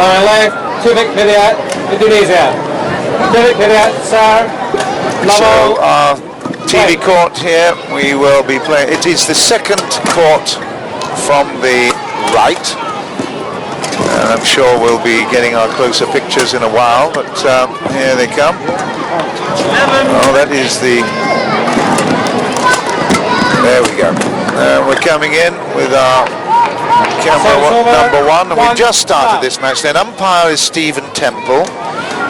My left, Taufik Hidayat, Indonesia. Taufik Hidayat, sir. So our TV court here, we will be playing. It is the second court from the right. And I'm sure we'll be getting our closer pictures in a while, but here they come. Oh, that is the... There we go. We're coming in with our camera number one, and we've just started this match. Then umpire is Stephen Temple.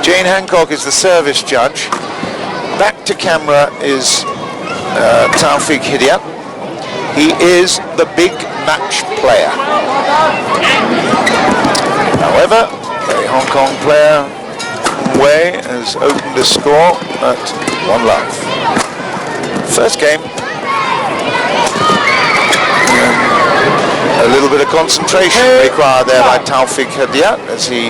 Jane Hancock is the service judge. Back to camera is Taufik Hidayat. He is the big match player. However, the Hong Kong player Ng Wei has opened the score at 1-love. First game. A little bit of concentration required there by Taufik Hidayat as he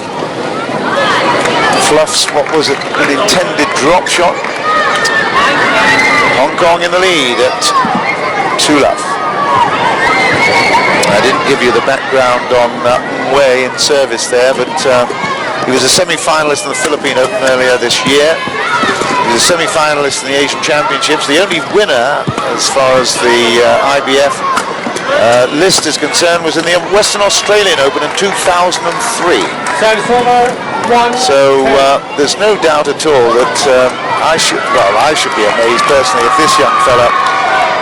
fluffs what was an intended drop shot. Hong Kong in the lead at 2-love. I didn't give you the background on Ng Wei in service there, but he was a semi-finalist in the Philippine Open earlier this year. He was a semi-finalist in the Asian Championships. The only winner, as far as the IBF list is concerned, was in the Western Australian Open in 2003. So there's no doubt at all that I should be amazed personally if this young fella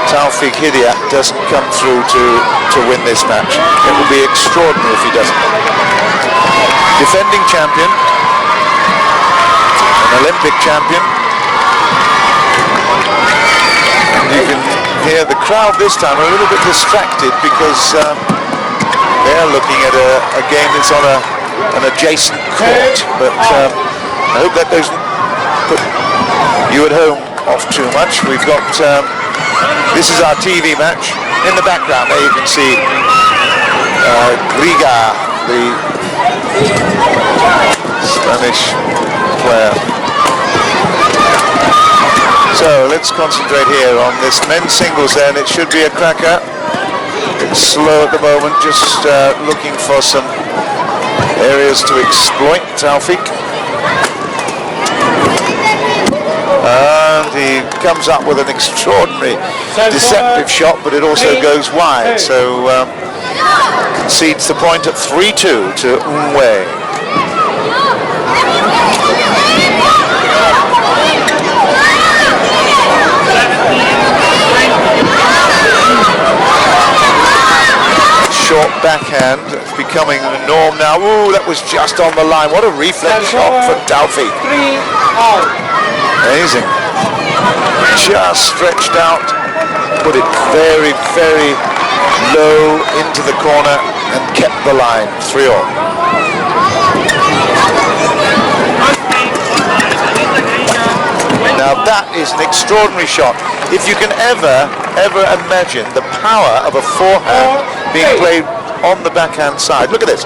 Taufik Hidayat doesn't come through to win this match. It will be extraordinary if he doesn't. Defending champion, an Olympic champion. And you can hear the crowd this time a little bit distracted because they're looking at a game that's on an adjacent court. But I hope that doesn't put you at home off too much. We've got this is our TV match. In the background there you can see Riga, the Spanish player. So let's concentrate here on this men's singles then. It should be a cracker. It's slow at the moment, just looking for some areas to exploit Taufik. And he comes up with an extraordinary deceptive shot, but it also goes wide. So concedes the point at 3-2 to Ng Wei. Short backhand, it's becoming the norm now. Ooh, that was just on the line. What a reflex shot from Taufik. Amazing. Just stretched out, put it very, very low into the corner and kept the line. 3-all. Now that is an extraordinary shot. If you can ever imagine the power of a forehand being played on the backhand side. Look at this.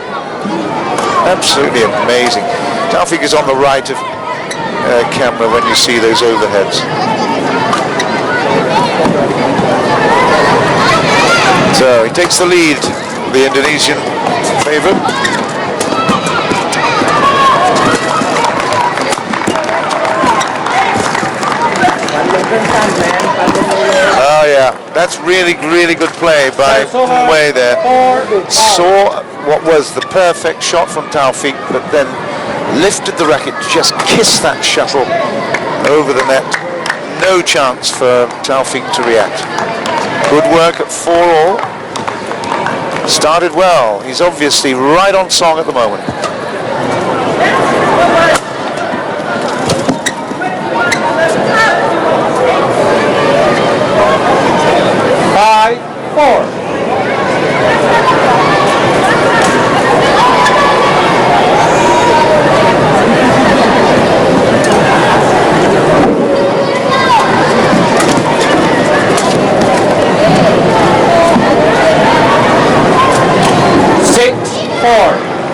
Absolutely amazing. Taufik is on the right of camera when you see those overheads. So he takes the lead, the Indonesian favourite. Oh yeah, that's really, really good play by Ng Wei there. Saw what was the perfect shot from Taufik, but then lifted the racket, just kissed that shuttle over the net. No chance for Taufik to react. Good work at 4-all. Started well. He's obviously right on song at the moment.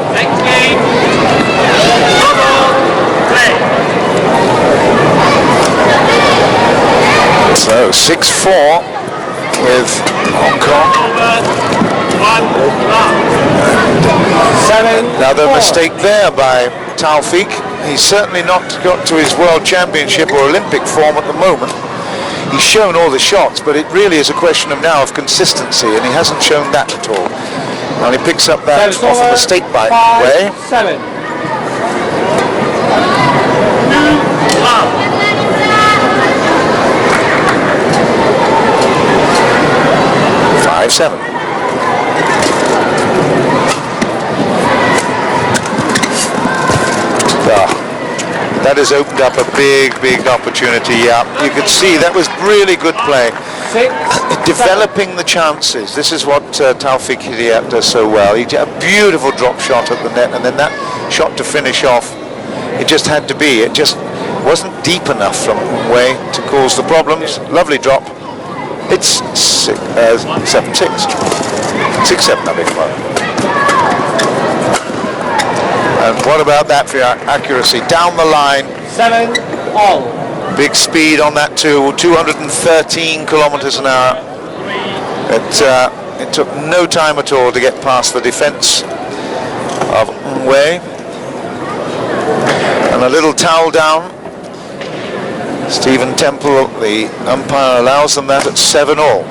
Next game. So 6-4 with Hong Kong. Another mistake there by Taufik. He's certainly not got to his World Championship or Olympic form at the moment. He's shown all the shots, but it really is a question of now of consistency, and he hasn't shown that at all. And he picks up that off a mistake by Ng Wei. 5-7. That has opened up a big opportunity. Yeah, you could see that was really good play. Developing the chances. This is what Taufik Hidayat does so well. He did a beautiful drop shot at the net, and then that shot to finish off, it just had to be. It just wasn't deep enough from Ng Wei to cause the problems. Lovely drop. It's 7-6. 6-7, I beg your pardon. And what about that for your accuracy? Down the line. 7-all. Big speed on that too, 213 kilometers an hour. It took no time at all to get past the defense of Ng Wei. And a little towel down. Stephen Temple, the umpire, allows them that at 7-all.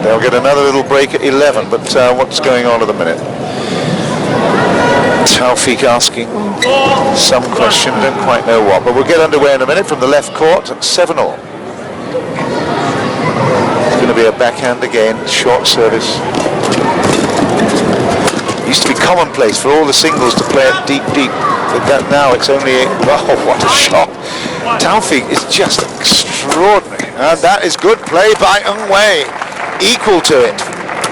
They'll get another little break at 11, but what's going on at the minute? Taufik asking some question, don't quite know what, but we'll get underway in a minute from the left court at 7-all. It's going to be a backhand again, short service. Used to be commonplace for all the singles to play it deep, but that now it's only, oh, what a shot. Taufik is just extraordinary, and that is good play by Ng Wei. Equal to it.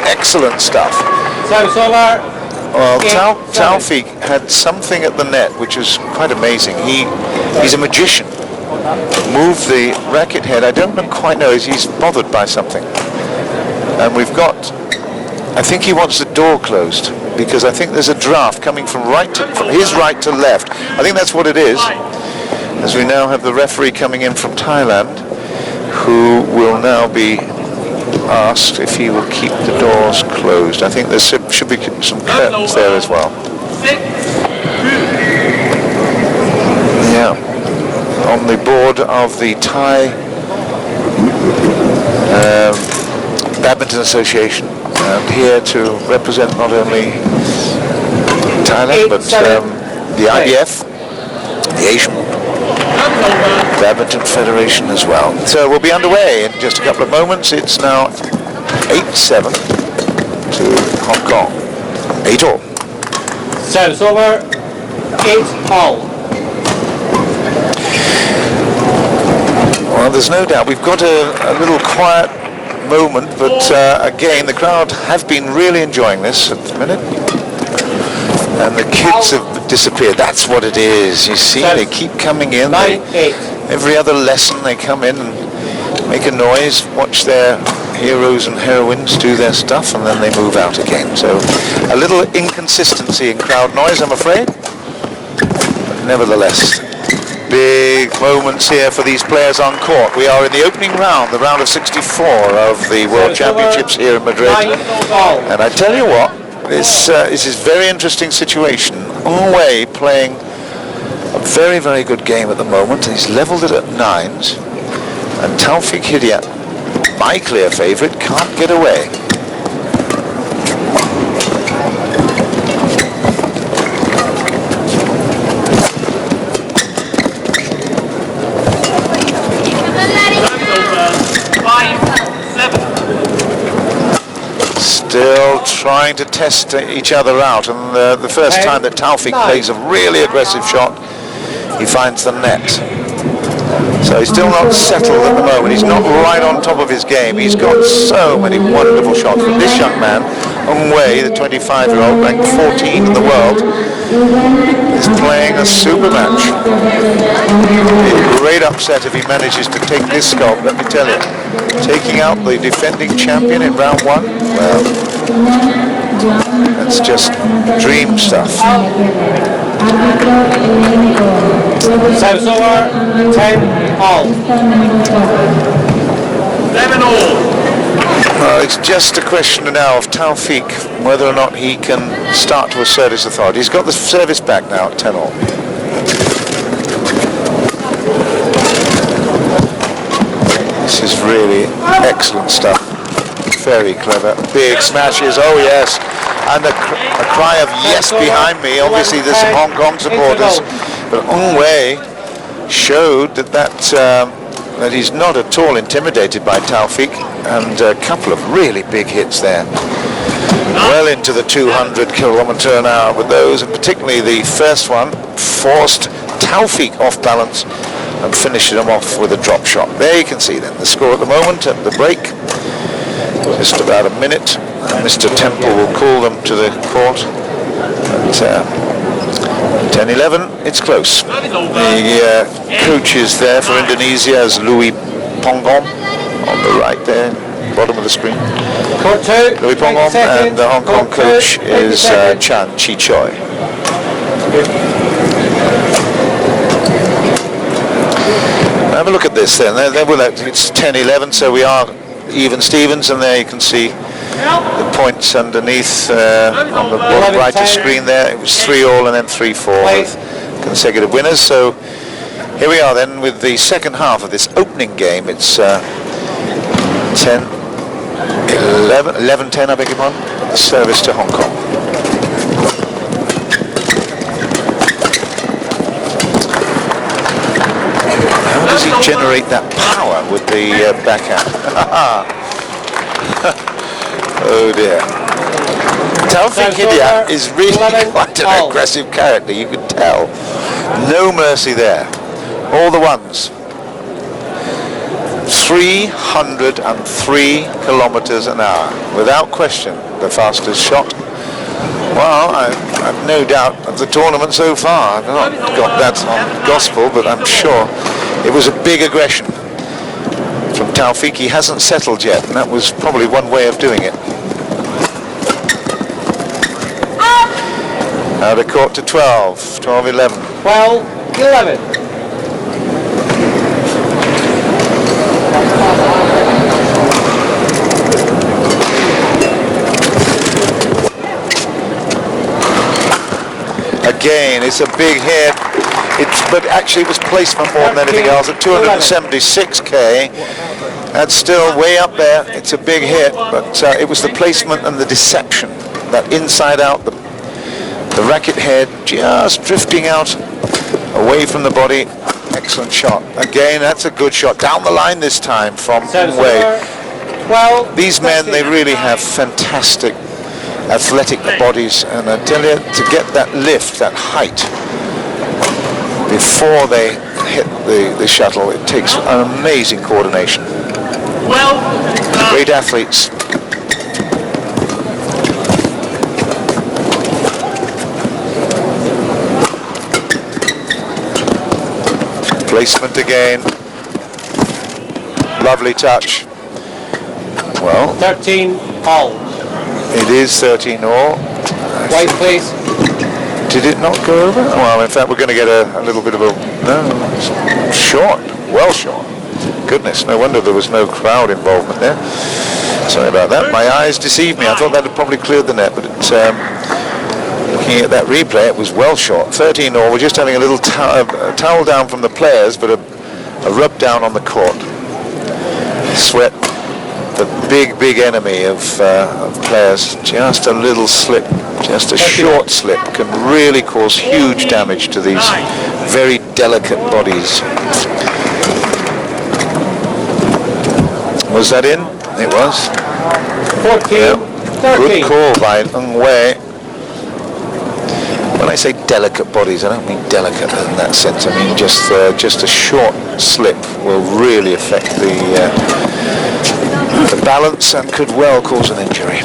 Excellent stuff. Well, Taufik had something at the net which was quite amazing. He's a magician. Moved the racket head. I don't quite know. He's bothered by something. And we've got, I think he wants the door closed, because I think there's a draft coming from his right to left. I think that's what it is. As we now have the referee coming in from Thailand, who will now be asked if he will keep the doors closed. I think there should be some curtains there as well. Yeah, on the board of the Thai Badminton Association, and here to represent not only Thailand but the IBF, the Asian Badminton Federation as well. So we'll be underway in just a couple of moments. It's now 8-7 to Hong Kong. 8-all. Service over. 8-all. Well, there's no doubt we've got a little quiet moment, but again, the crowd have been really enjoying this at the minute. And the kids have disappeared. That's what it is. You see, they keep coming in. Every other lesson they come in and make a noise, watch their heroes and heroines do their stuff, and then they move out again. So a little inconsistency in crowd noise, I'm afraid. But nevertheless, big moments here for these players on court. We are in the opening round, the round of 64 of the World Championships here in Madrid. And I tell you what, this is a very interesting situation. Ng Wei playing a very good game at the moment. He's leveled it at 9s, and Taufik Hidayat, my clear favourite, can't get away. Still trying to test each other out, and the first time that Taufik plays a really aggressive shot, he finds the net. So he's still not settled at the moment. He's not right on top of his game. He's got so many wonderful shots. But this young man, Ng Wei, the 25-year-old, ranked 14 in the world, is playing a super match. A great upset if he manages to take this sculpt, let me tell you. Taking out the defending champion in round 1, well, that's just dream stuff. Service over. 10-all. 11-all. Well, it's just a question now of Taufik, whether or not he can start to assert his authority. He's got the service back now at 10-all. This is really excellent stuff. Very clever. Big smashes. Oh yes. And a cry of yes behind me. Obviously there's some Hong Kong supporters. But Ng Wei showed that he's not at all intimidated by Taufik. And a couple of really big hits there. Well into the 200 km/h with those. And particularly the first one forced Taufik off balance and finished him off with a drop shot. There you can see then the score at the moment at the break. Just about a minute. Mr. Temple will call them to the court. At 10-11, it's close. The coach is there for Indonesia as Louis Pongom on the right there, bottom of the screen. Court 2. Louis Pongom, and the Hong Kong coach is Chan Chi Choi. Have a look at this then. It's 10-11, so we are even Stevens, and there you can see the points underneath on the bottom right of the screen there. It was 3-all and then 3-4 with consecutive winners. So here we are then with the second half of this opening game. It's 10, 11, 11-10, I beg your pardon. Service to Hong Kong. How does he generate that power with the backhand? Oh dear. Taufik Hidayat is really quite an aggressive character, you can tell. No mercy there. All the ones. 303 km/h, without question, the fastest shot. Well, I've no doubt of the tournament so far. I've not got that on gospel, but I'm sure it was a big aggression from Taufik. He hasn't settled yet, and that was probably one way of doing it. Out of court to 12, 12-11. 12-11. Again, it's a big hit. But actually it was placement more than anything else. At 276k, that's still way up there. It's a big hit, but it was the placement and the deception. That inside out, the racket head just drifting out away from the body. Excellent shot. Again, that's a good shot. Down the line this time from Ng Wei. These men, they really have fantastic athletic bodies, and I tell you, to get that lift, that height, before they hit the shuttle, it takes an amazing coordination. Great athletes. Placement again. Lovely touch. Well, 13-all. It is 13-all. White, please. Did it not go over? Well, in fact, we're going to get a little bit of a... No, it's short. Well short. Goodness, no wonder there was no crowd involvement there. Sorry about that. My eyes deceived me. I thought that had probably cleared the net, but looking at that replay, it was well short. 13-all. We're just having a little towel down from the players, but a rub down on the court. Sweat. The big enemy of players. Just a little slip, just a short slip can really cause huge damage to these very delicate bodies. Was that in? It was. 14-13. Good call by Ng Wei. When I say delicate bodies, I don't mean delicate in that sense. I mean just a short slip will really affect the balance and could well cause an injury.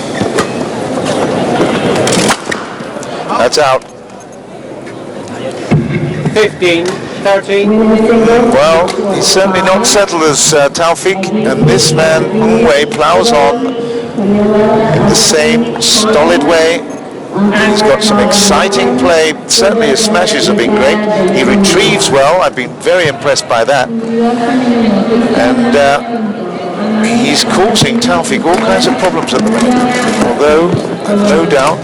That's out. 15-13. Well, he's certainly not settled as Taufik, and this man, Ng Wei, plows on in the same stolid way. He's got some exciting play. Certainly his smashes have been great. He retrieves well. I've been very impressed by that. And he's causing Taufik all kinds of problems at the minute. Although, no doubt.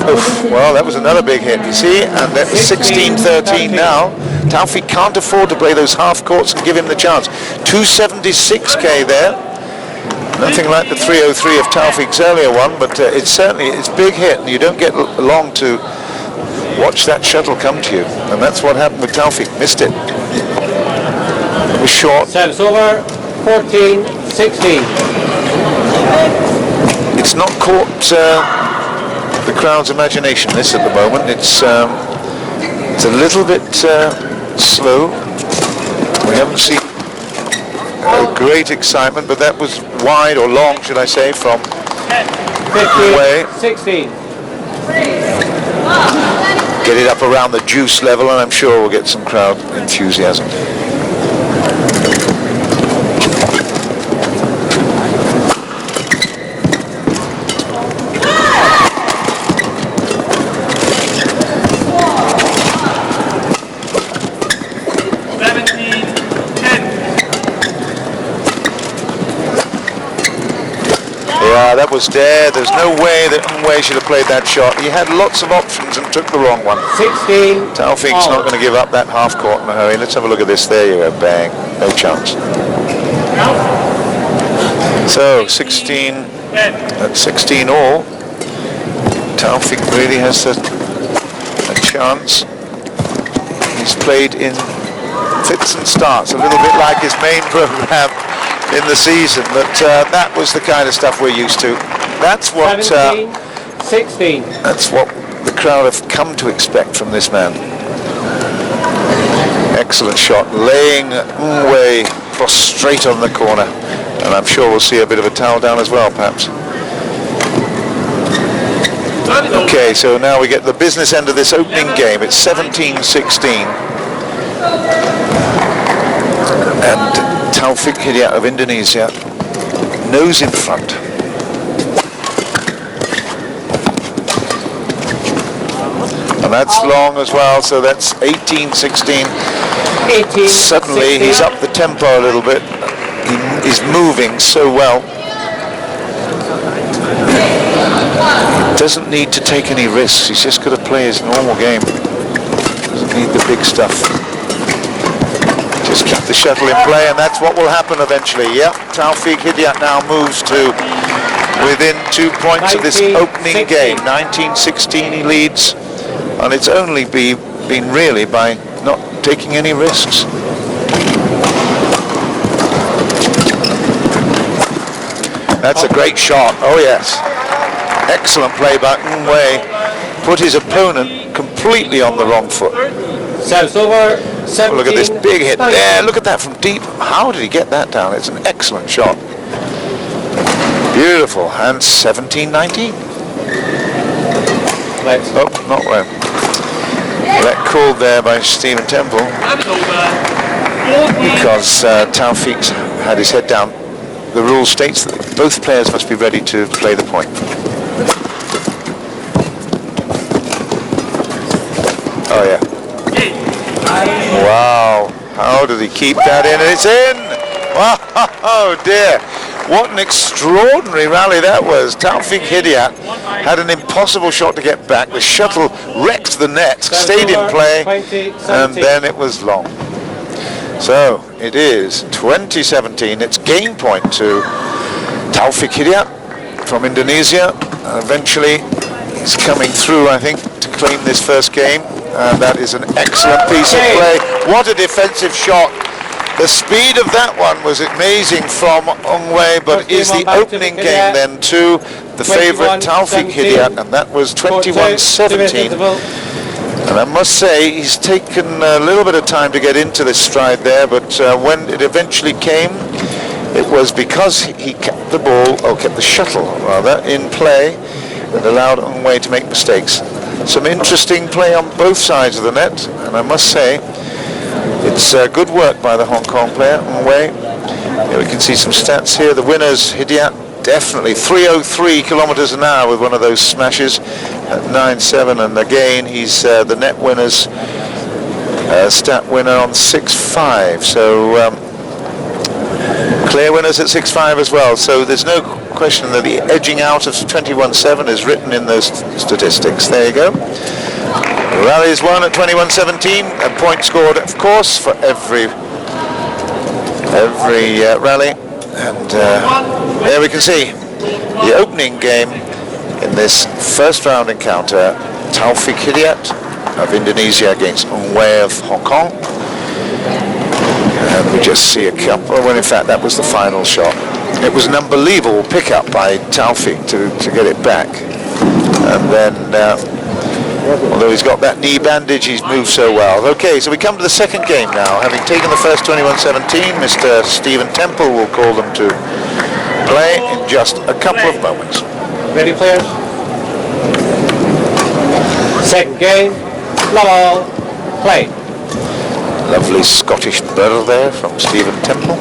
Oof, well, that was another big hit, you see, and that was 16-13 now. Taufik can't afford to play those half courts and give him the chance. 276k there. Nothing like the 303 of Taufik's earlier one, but it's big hit, and you don't get long to watch that shuttle come to you, and that's what happened with Taufik. Missed it. It was short. Service over. 14-16. It's not caught the crowd's imagination, this, at the moment. It's a little bit slow. We haven't seen great excitement, but that was wide, or long, should I say, from Wei. 16. Get it up around the juice level, and I'm sure we'll get some crowd enthusiasm. That was there. There's no way that Ng Wei should have played that shot. He had lots of options and took the wrong one. 16. Taufik's not going to give up that half court in a hurry. Let's have a look at this. There you go. Bang. No chance. So 16 at 16 all. Taufik really has a chance. He's played in fits and starts, a little bit like his main program in the season, but that was the kind of stuff we're used to. That's what 17, 16. That's what the crowd have come to expect from this man. Excellent shot, laying Ng Wei prostrate on the corner, and I'm sure we'll see a bit of a towel down as well, perhaps. Okay, so now we get the business end of this opening game. It's 17-16, and Taufik Hidayat of Indonesia, nose in front. And that's long as well, so that's 18-16. 18, Suddenly 16. he's up the tempo a little bit. He's moving so well. He doesn't need to take any risks. He's just got to play his normal game. Doesn't need the big stuff. Just keep the shuttle in play, and that's what will happen eventually. Yeah, Taufik Hidayat now moves to within 2 points of this opening game. 19-16 he leads, and it's only been really by not taking any risks. That's a great shot. Oh yes, excellent play by Ng Wei. Put his opponent completely on the wrong foot. Service over. 17, Look at this big hit there. Look at that from deep. How did he get that down? It's an excellent shot. Beautiful. And 17-19. Oh, not well. Let called there by Stephen Temple, because Taufik's had his head down. The rule states that both players must be ready to play the point. Oh yeah. Wow, how did he keep that in? And it's in! Wow, oh dear. What an extraordinary rally that was. Taufik Hidayat had an impossible shot to get back. The shuttle wrecked the net, stayed in play, and then it was long. So it is 2017. It's game point to Taufik Hidayat from Indonesia. Eventually he's coming through, I think, to claim this first game. And that is an excellent piece of play. What a defensive shot. The speed of that one was amazing from Ng Wei, but is the opening game then to the favourite Taufik Hidayat, and that was 21-17. And I must say, he's taken a little bit of time to get into this stride there, but when it eventually came, it was because he kept the ball, or kept the shuttle rather, in play, and allowed Ng Wei to make mistakes. Some interesting play on both sides of the net, and I must say, it's good work by the Hong Kong player, Ng Wei. Here we can see some stats here. The winners, Hidayat, definitely 303 kilometers an hour with one of those smashes at 9.7, and again he's the net winners stat winner on 6.5. So Clear winners at 6-5 as well, so there's no question that the edging out of 21-7 is written in those statistics. There you go. Rally is won at 21-17, a point scored, of course, for every rally. And there we can see the opening game in this first round encounter. Taufik Hidayat of Indonesia against Ng Wei of Hong Kong. And we just see a couple, well in fact that was the final shot. It was an unbelievable pickup by Taufik to get it back. And then, although he's got that knee bandage, he's moved so well. Okay, so we come to the second game now. Having taken the first 21-17, Mr. Stephen Temple will call them to play in just a couple of moments. Ready, players? Second game, level, play. Lovely Scottish burr there from Stephen Temple.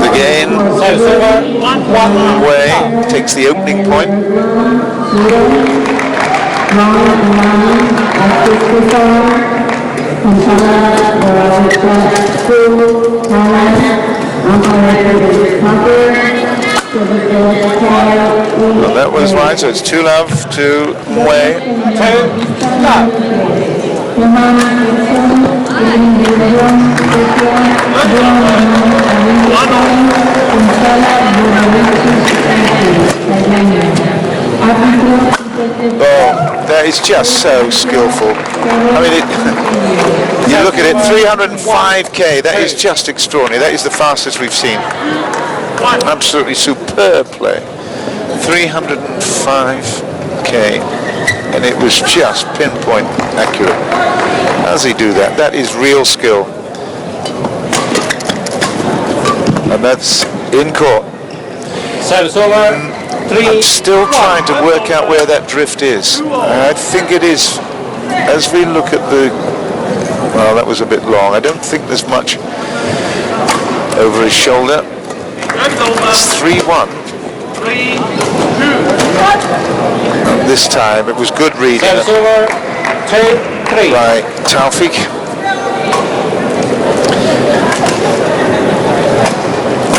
Again, Ng Wei takes the opening point. Well, that was right, so it's 2-love to Ng Wei. 2-love. Oh, that is just so skillful. I mean, you look at it, 305k, that is just extraordinary. That is the fastest we've seen. Absolutely superb play. 305k, and it was just pinpoint accurate. How does he do that? That is real skill. And that's in court. Service over. I'm still trying to work out where that drift is. I think it is, as we look at the, well, that was a bit long. I don't think there's much over his shoulder. It's 3-1. And this time it was good reading by Taufik.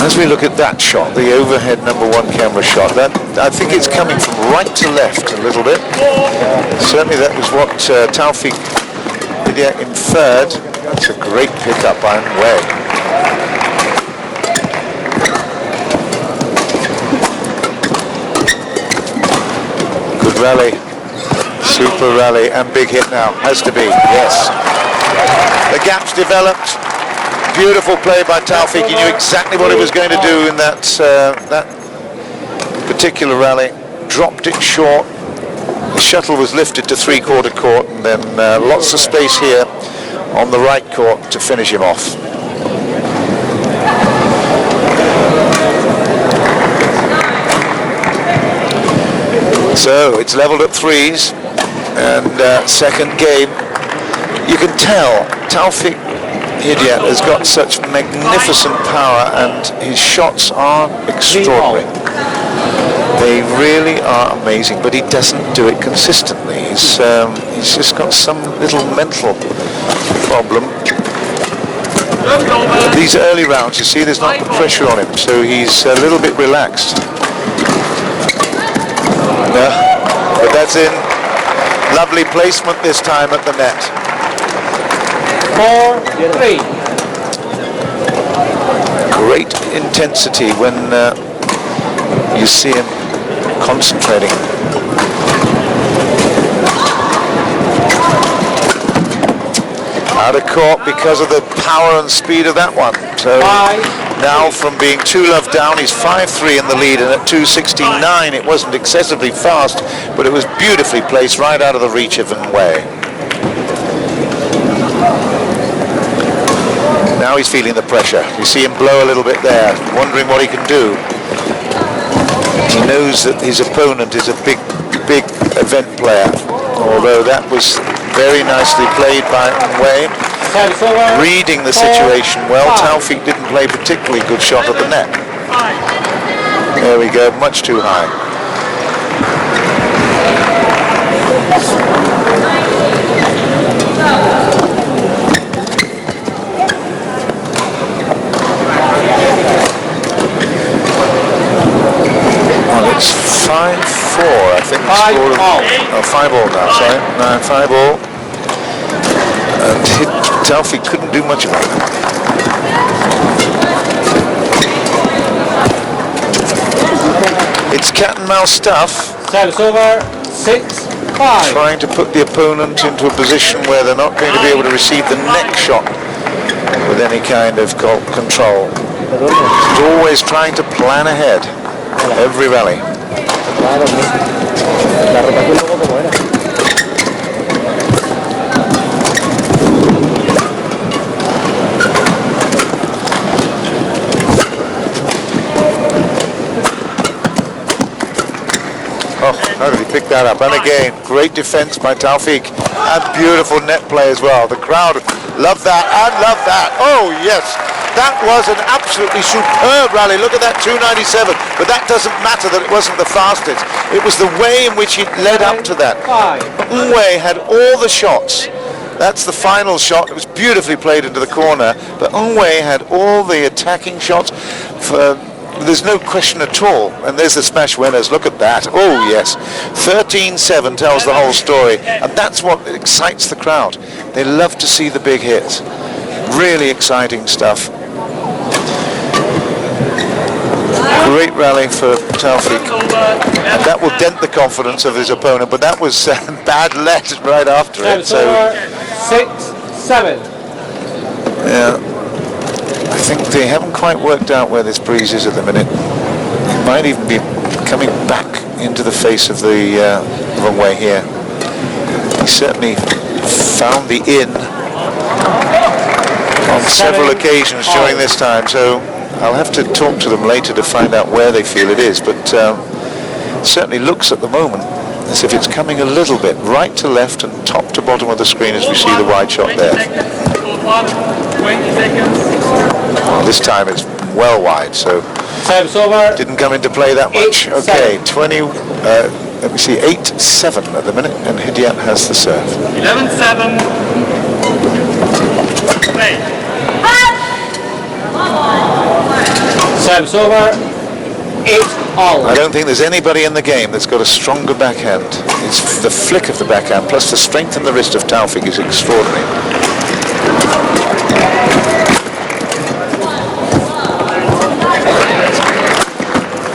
As we look at that shot, the overhead #1 camera shot, that I think it's coming from right to left a little bit. Certainly that was what Taufik Hidayat inferred. That's a great pickup by Ng Wei. Good rally, super rally, and big hit now, has to be, yes. The gap's developed. Beautiful play by Taufik. He knew exactly what he was going to do in that particular rally. Dropped it short. The shuttle was lifted to 3/4 court, and then lots of space here on the right court to finish him off. So it's leveled at 3s, and second game. You can tell Taufik Hidayat has got such magnificent power, and his shots are extraordinary. They really are amazing, but he doesn't do it consistently. He's just got some little mental problem. These early rounds, you see, there's not pressure on him, so he's a little bit relaxed. But that's in. Lovely placement this time at the net. 4-3. Great intensity when you see him concentrating. Out of court because of the power and speed of that one. So now from being 2-love down, he's 5-3 in the lead, and at 269 it wasn't excessively fast, but it was beautifully placed right out of the reach of Ng Wei. Now he's feeling the pressure. You see him blow a little bit there, wondering what he can do. He knows that his opponent is a big event player, although that was very nicely played by Ng Wei. Reading the situation well. Taufik didn't play a particularly good shot at the net. There we go, much too high. Well, it's 5-4, I think. 5-all. Oh, 5-all now, sorry. No, 5-all. And Taufik couldn't do much about it. It's cat and mouse stuff. Service over. 6-5. Trying to put the opponent into a position where they're not going to be able to receive the next shot with any kind of control. It's always trying to plan ahead every rally. Oh, how did he pick that up? And again, great defense by Taufik, and beautiful net play as well. The crowd love that and love that. Oh yes, that was an absolutely superb rally. Look at that 297, but that doesn't matter that it wasn't the fastest. It was the way in which it led up to that. Ng Wei had all the shots. That's the final shot. It was beautifully played into the corner, but Ng Wei had all the attacking shots. There's no question at all. And there's the smash winners. Look at that. Oh yes, 13-7 tells the whole story, and that's what excites the crowd. They love to see the big hits. Really exciting stuff. Great rally for Taufik, and that will dent the confidence of his opponent, but that was bad let right after it. So 6-7. yeah, I think they haven't quite worked out where this breeze is at the minute. It might even be coming back into the face of the wrong way here. He certainly found the in on several occasions during this time, so I'll have to talk to them later to find out where they feel it is, but it certainly looks at the moment as if it's coming a little bit right to left and top to bottom of the screen as we see the wide shot there. 20 seconds. Well, this time it's well wide, so Service over. didn't come into play that much. Okay, 20, let me see, 8-7 at the minute, and Hidayat has the serve. 11-7. Play. Service over. 8-all. I don't think there's anybody in the game that's got a stronger backhand. It's the flick of the backhand, plus the strength in the wrist of Taufik is extraordinary.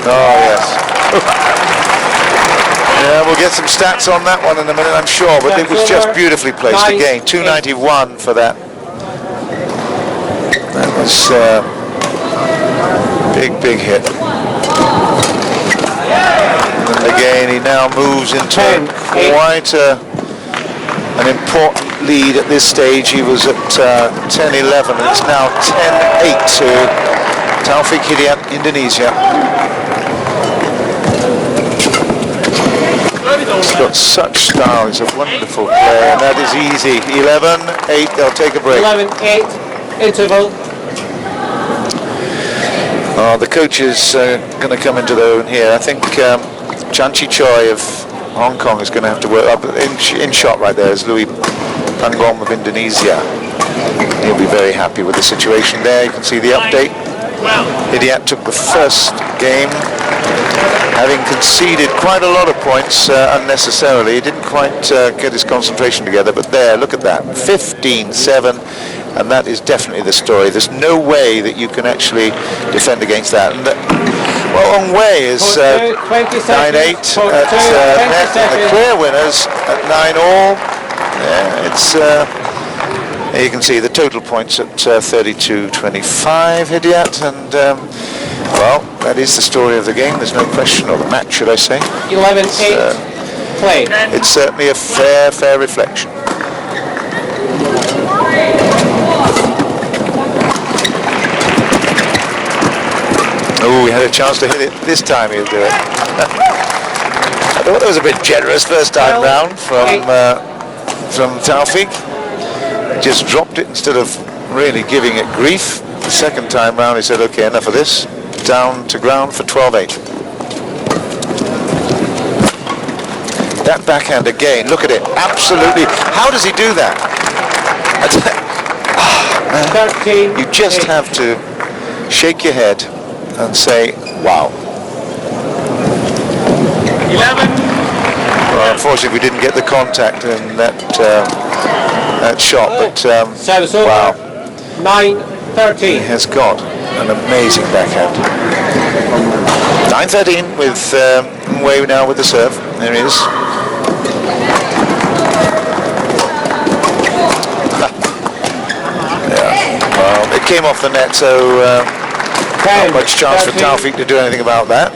Oh yes. Yeah, we'll get some stats on that one in a minute, I'm sure, but it was just beautifully placed again. 291 for that. That was big hit. And again, he now moves into quite an important lead at this stage. He was at 10-11, and it's now 10-8 to Taufik Hidayat, Indonesia. He's got such style. He's a wonderful player, and that is easy. 11-8. They'll take a break. 11-8. Interval. The coach is going to come into their own here. I think Chanchi Choi of Hong Kong is going to have to work up. In shot right there is Louis Pangom of Indonesia. He'll be very happy with the situation there. You can see the update. Hidayat took the first game, having conceded quite a lot of points unnecessarily. He didn't quite get his concentration together, but there, look at that, 15-7, and that is definitely the story. There's no way that you can actually defend against that. And, well, Ng Wei is 9-8 at net, and the clear winners at 9-all. Yeah, it's you can see the total points at 32-25, Hidayat, and well, that is the story of the game. There's no question, or the match, should I say? 11-8. Play. It's certainly a fair reflection. Oh, we had a chance to hit it. This time he'll do it. I thought that was a bit generous first time round from Taufik. Just dropped it instead of really giving it grief. The second time round he said, okay, enough of this. Down to ground for 12-8. That backhand again, look at it, absolutely. How does he do that? 13. You just 8. have to shake your head and say, wow. 11. Well, unfortunately, we didn't get the contact in that shot, but Service over. wow. 9-13. He has got an amazing backhand. 9-13 with Ng Wei now with the serve. There he is. Well, it came off the net, so not much chance for Taufik to do anything about that.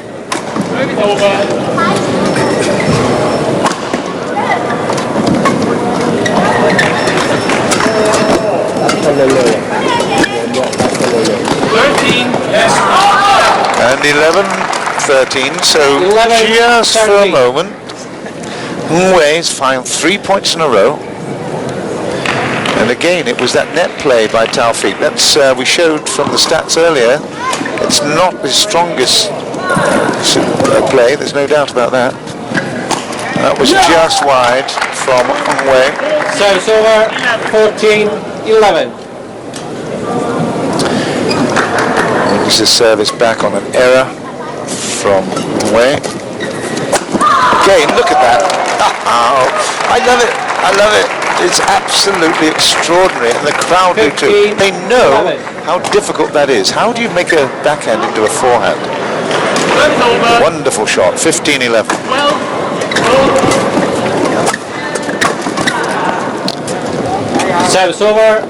Move it over. 13. Yes. And 11-13, so 11, just for a 13. moment, Ng Wei's found 3 points in a row. And again, it was that net play by Taufik. That's we showed from the stats earlier. It's not his strongest play. There's no doubt about that. That was just wide from Ng Wei. Service over. 14-11. Brings the service back on an error from Ng Wei. Again, look at that. Oh, I love it. I love it. It's absolutely extraordinary, and the crowd do too. They know 11. how difficult that is. How do you make a backhand into a forehand? Move it over. Wonderful shot. 15-11. 12. Service over.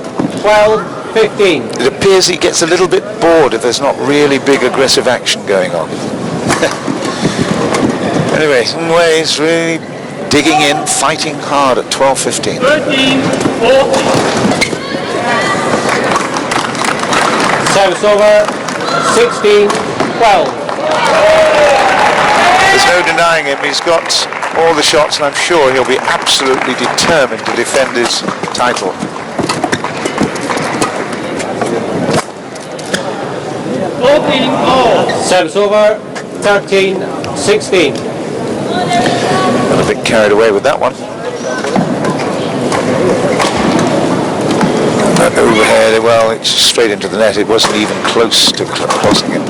12-15. It appears he gets a little bit bored if there's not really big aggressive action going on. Anyway, Ng Wei is really digging in, fighting hard at 12-15. 13. 14. Service over. 16-12. There's no denying him. He's got all the shots, and I'm sure he'll be absolutely determined to defend his title. 14. All. Service over. 13-16. Got a bit carried away with that one. That overhead, well, it's straight into the net. It wasn't even close to crossing it.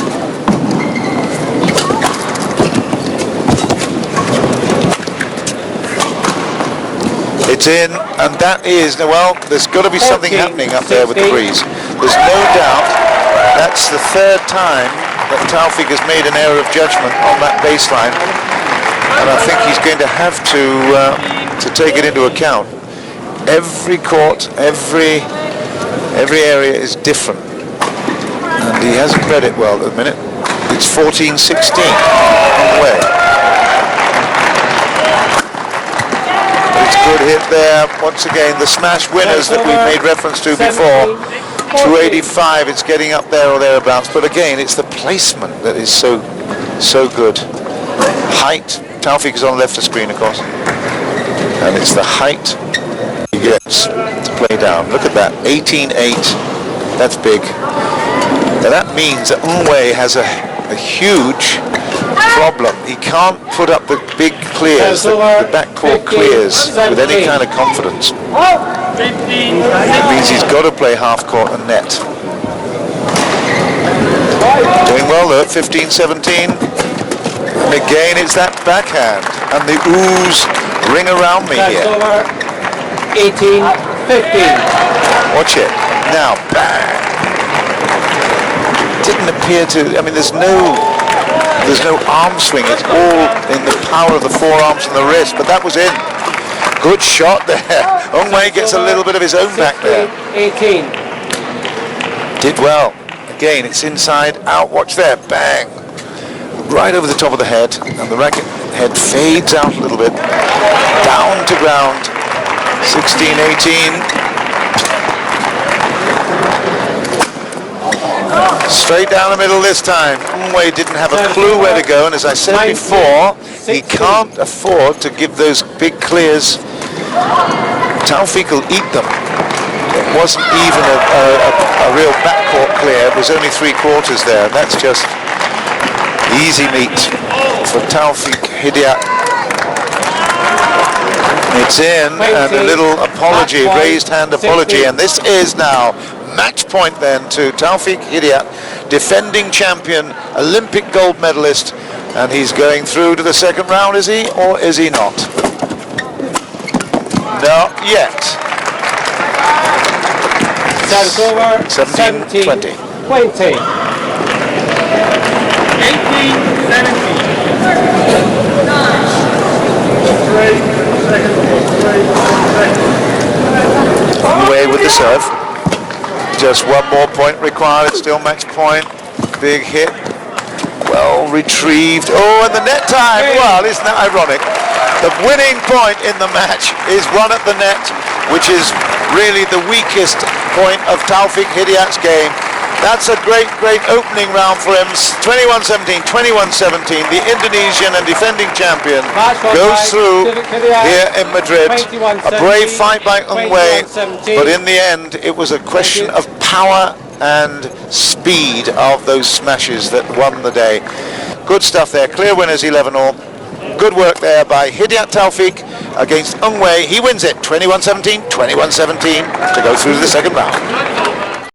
It's in, and that is, well, there's got to be something 14, happening up there with the 16. breeze. There's no doubt that's the third time that Taufik has made an error of judgment on that baseline. And I think he's going to have to take it into account. Every court, every area is different, and he hasn't read it well at the minute. It's 14-16 on the way. It's a good hit there. Once again, the smash winners that we've made reference to before. 285. It's getting up there or thereabouts. But again, it's the placement that is so good. Height. Taufik is on left of screen, of course, and it's the height he gets to play down. Look at that, 18-8. That's big. Now that means that Ng Wei has a huge problem. He can't put up the big clears, the backcourt clears, with any kind of confidence. 15. It means he's got to play half court and net. Doing well though at 15-17. And again, it's that backhand, and the oohs ring around me Service here. over. 18-15. Watch it. Now, bang. Didn't appear to, I mean, there's no arm swing. It's all in the power of the forearms and the wrist, but that was in. Good shot there. Ng Wei gets a little bit of his own back there. 18. Did well. Again, it's inside, out. Watch there. Bang. Right over the top of the head, and the racket head fades out a little bit. Down to ground. 16-18. Straight down the middle this time. Ng Wei didn't have a clue where to go, and as I said before, he can't afford to give those big clears. Taufik will eat them. It wasn't even a real backcourt clear. It was only 3/4 there. That's just easy meat for Taufik Hidayat. It's in, and a little apology, Match point, raised hand apology, 16. and this is now match point then to Taufik Hidayat, defending champion, Olympic gold medalist, and he's going through to the second round, is he, or is he not? Not yet. Service over. 17, 20. 20. 18, 17. Away with the serve. Just one more point required. It's still match point. Big hit. Well retrieved. Oh, and the net time. Well, isn't that ironic? The winning point in the match is run at the net, which is really the weakest point of Taufik Hidayat's game. That's a great opening round for him. 21-17, 21-17. The Indonesian and defending champion goes through here in Madrid. A brave fight by Ng Wei, but in the end it was a question of power and speed of those smashes that won the day. Good stuff there. Clear winners, 11-all. Good work there by Hidayat Taufik against Ng Wei. He wins it 21-17, 21-17 to go through to the second round.